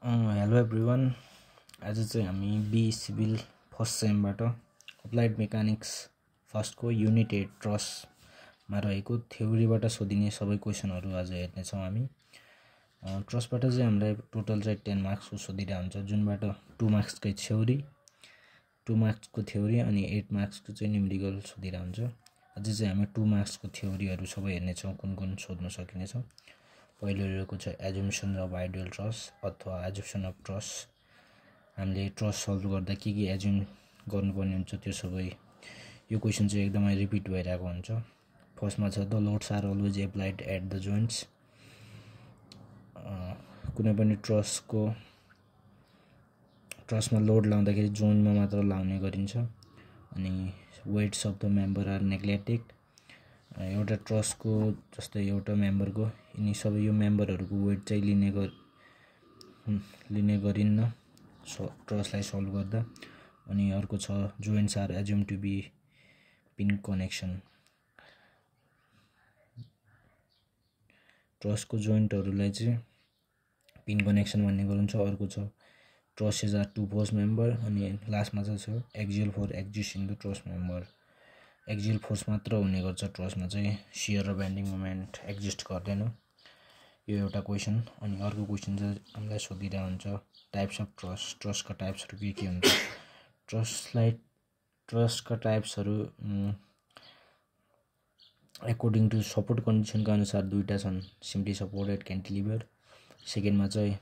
Hello everyone. आज चाहिँ हामी बी सिभिल फर्स्ट सेमबाट अप्लाइड मेकानिक्स फर्स्टको युनिट 8 ट्रसमा रहेको थ्योरीबाट सोधिने सबै क्वेसनहरू आज हेर्नेछौँ हामी। ट्रसबाट चाहिँ हामीलाई टोटल चाहिँ 10 मार्क्सको सोधिरहेको हुन्छ, जुनबाट 2 मार्क्सकै थ्योरी 2 मार्क्सको थ्योरी अनि 8 मार्क्सको चाहिँ न्युमेरिकल सोधिरहेको हुन्छ। आज चाहिँ हामी 2 मार्क्सको थ्योरीहरू सबै हेर्नेछौँ, कुन कुन सोध्न सकिनेछ। पहिलो रहेको छ एजम्पसन अफ आइडियल ट्रस अथवा एजम्पसन अफ ट्रस। हामीले ट्रस सल्भ गर्दा के एज्युम गर्नुपर्ने हुन्छ त्यो सबै। यो क्वेसन चाहिँ एकदमै रिपिट भइरहेको हुन्छ। फर्स्टमा छ the loads are always applied at the joints. कुनै पनि ट्रसमा लोड लाउँदाखेरि जोइन्टमा मात्र लाउने गरिन्छ। अनि weights of the member are neglected. एउटा ट्रसको जस्तै एउटा मेम्बरको यिनी सबै यो मेम्बरहरूको वेट चाहिँ लिने गरिन्न ट्रसलाई सल्भ गर्दा। अनि अर्को छ joints are assume to be pin connection. ट्रसको जोइन्टहरूलाई चाहिँ पिन कनेक्सन भन्ने गरिन्छ। अर्को छ trusses are two post member. अनि लास्टमा चाहिँ छ axial force exist in the truss member. Axial force मात्र हुने गर्छ ट्रसमा चाहिँ, सियर र बेन्डिङ मोमेन्ट एक्जिस्ट गर्दैन। यो एउटा क्वेसन। अनि अर्को क्वेसन चाहिँ हामीलाई सोधिरहेको हुन्छ टाइप्स अफ ट्रस। ट्रसका टाइप्सहरू के हुन्छ। ट्रसका टाइप्सहरू एकोर्डिङ टु सपोर्ट कन्डिसनका अनुसार दुईवटा छन्, सिम्पली सपोर्टेड क्यान्टिलिभर। सेकेन्डमा चाहिँ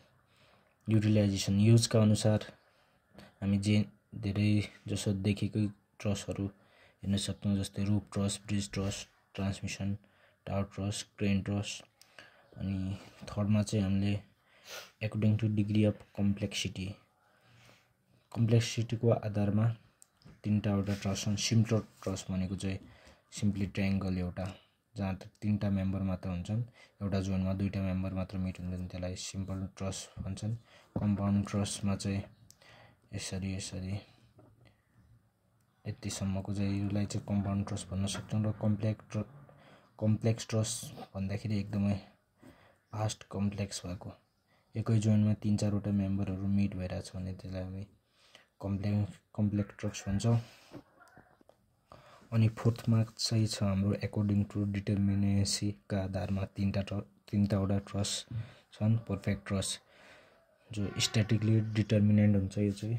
युटिलाइजेसन युजका अनुसार हामी धेरै जसो देखेकै ट्रसहरू हेर्न सक्छौँ, जस्तै roof truss, bridge truss, transmission tower truss, crane truss. अनि थर्डमा चाहिँ हामीले एकोर्डिङ टु डिग्री अफ कम्प्लेक्सिटीको आधारमा तीनवटा ट्रस छन्। सिम्पल ट्रस भनेको चाहिँ सिम्पली ट्रायङ्गल एउटा, जहाँ तीनवटा मेम्बर मात्र हुन्छन्, एउटा जोनमा दुईवटा मेम्बर मात्र मिट हुन्छन्, त्यसलाई सिम्पल ट्रस भन्छन्। कम्पाउन्ड ट्रसमा चाहिँ यसरी यतिसम्मको चाहिँ यसलाई चाहिँ कम्पाउन्ड ट्रस भन्न सक्छौँ। र कम्प्लेक्स ट्रस भन्दाखेरि एकदमै भास्ट कम्प्लेक्स भएको, एकै जोइन्टमा 3-4वटा मेम्बरहरू मिट भइरहेछ भने त्यसलाई हामी कम्प्लेक्स ट्रस भन्छौँ। अनि फोर्थ मार्क चाहिँ छ हाम्रो एकोर्डिङ टु डिटर्मिनेसीका आधारमा तीनवटा ट्रस छन्। पर्फेक्ट ट्रस जो स्ट्याटिकली डिटर्मिनेन्ट हुन्छ, यो चाहिँ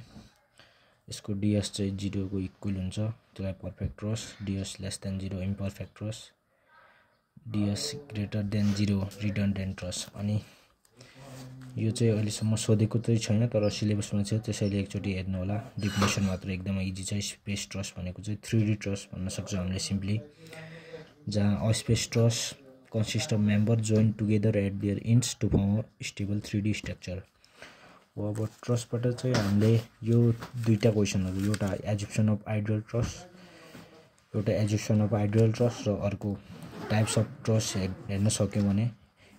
यसको डिएस चाहिँ 0 को इक्वल हुन्छ, त्यसलाई perfect truss. DS less than 0 imperfect truss. DS greater than 0 redundant truss. अनि यो चाहिँ अहिलेसम्म सोधेको चाहिँ छैन, तर सिलेबसमा छ, त्यसैले एकचोटि हेर्नु होला। डेफिनेसन मात्र एकदमै इजी छ। स्पेस ट्रस भनेको चाहिँ 3D ट्रस भन्न सक्छौँ हामीले सिम्पली, जहाँ space truss consist of member join together at their ends to form a stable 3D structure. अब ट्रसबाट चाहिँ हामीले यो दुईवटा क्वेसनहरू, एउटा एजम्पसन अफ आइडियल ट्रस र अर्को टाइप्स अफ ट्रस हेर्न सक्यौँ भने,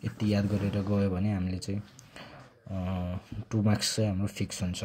यति याद गरेर गयो भने हामीले चाहिँ 2 मार्क्स चाहिँ हाम्रो फिक्स हुन्छ।